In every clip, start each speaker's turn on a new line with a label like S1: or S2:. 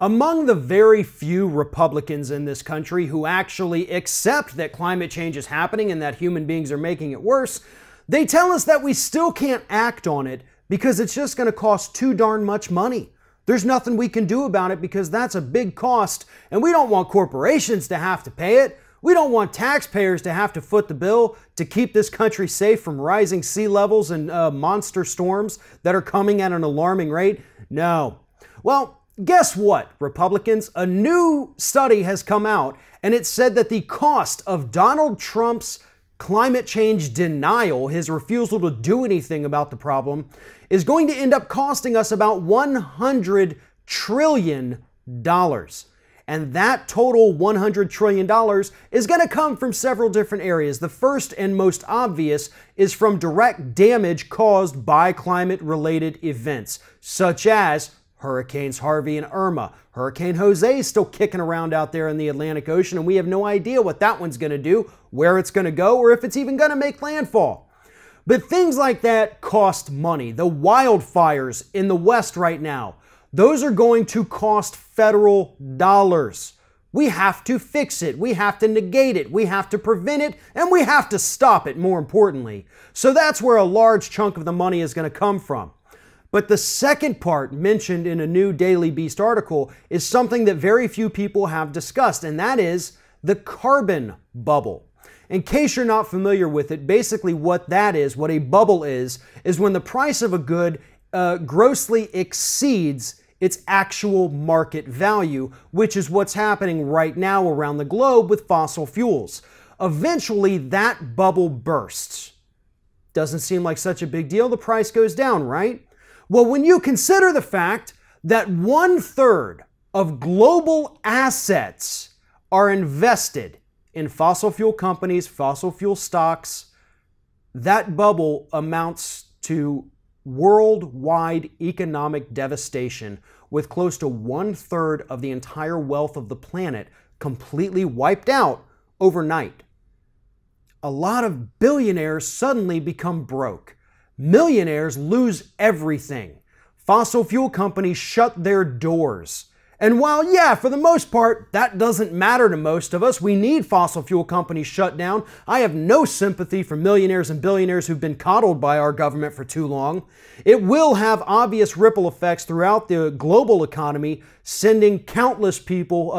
S1: Among the very few Republicans in this country who actually accept that climate change is happening and that human beings are making it worse, they tell us that we still can't act on it because it's just going to cost too darn much money. There's nothing we can do about it because that's a big cost, and we don't want corporations to have to pay it. We don't want taxpayers to have to foot the bill to keep this country safe from rising sea levels and monster storms that are coming at an alarming rate. No. Well, guess what, Republicans? A new study has come out, and it said that the cost of Donald Trump's climate change denial, his refusal to do anything about the problem, is going to end up costing us about $100 trillion. And that total $100 trillion is going to come from several different areas. The first and most obvious is from direct damage caused by climate-related events, such as Hurricanes Harvey and Irma. Hurricane Jose is still kicking around out there in the Atlantic Ocean, and we have no idea what that one's going to do, where it's going to go, or if it's even going to make landfall. But things like that cost money. The wildfires in the West right now, those are going to cost federal dollars. We have to fix it. We have to negate it. We have to prevent it, and we have to stop it, more importantly. So that's where a large chunk of the money is going to come from. But the second part mentioned in a new Daily Beast article is something that very few people have discussed, and that is the carbon bubble. In case you're not familiar with it, basically what that is, what a bubble is when the price of a good grossly exceeds its actual market value, which is what's happening right now around the globe with fossil fuels. Eventually, that bubble bursts. Doesn't seem like such a big deal. The price goes down, right? Well, when you consider the fact that 1/3 of global assets are invested in fossil fuel companies, fossil fuel stocks, that bubble amounts to worldwide economic devastation, with close to 1/3 of the entire wealth of the planet completely wiped out overnight. A lot of billionaires suddenly become broke. Millionaires lose everything. Fossil fuel companies shut their doors. And while, yeah, for the most part, that doesn't matter to most of us, we need fossil fuel companies shut down. I have no sympathy for millionaires and billionaires who've been coddled by our government for too long. It will have obvious ripple effects throughout the global economy, sending countless people,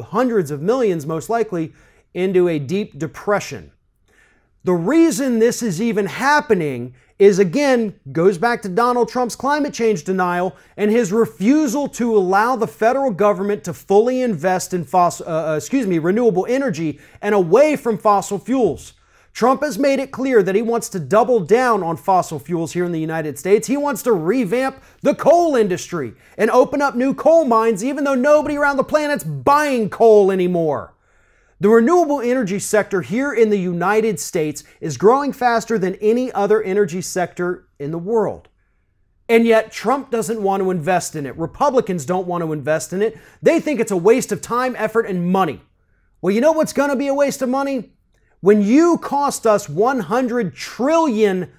S1: hundreds of millions most likely, into a deep depression. The reason this is even happening is, again, goes back to Donald Trump's climate change denial and his refusal to allow the federal government to fully invest in renewable energy and away from fossil fuels. Trump has made it clear that he wants to double down on fossil fuels here in the United States. He wants to revamp the coal industry and open up new coal mines, even though nobody around the planet's buying coal anymore. The renewable energy sector here in the United States is growing faster than any other energy sector in the world. And yet Trump doesn't want to invest in it. Republicans don't want to invest in it. They think it's a waste of time, effort, and money. Well, you know what's going to be a waste of money? When you cost us $100 trillion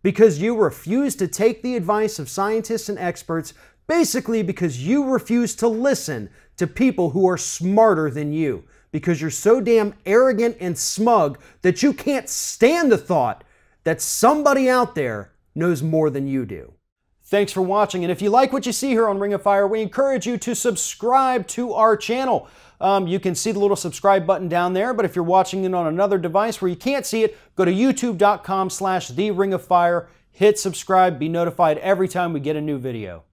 S1: because you refuse to take the advice of scientists and experts, basically because you refuse to listen to people who are smarter than you, because you're so damn arrogant and smug that you can't stand the thought that somebody out there knows more than you do. Thanks for watching, and if you like what you see here on Ring of Fire, we encourage you to subscribe to our channel. You can see the little subscribe button down there, but if you're watching it on another device where you can't see it, go to youtube.com/TheRingOfFire, hit subscribe, be notified every time we get a new video.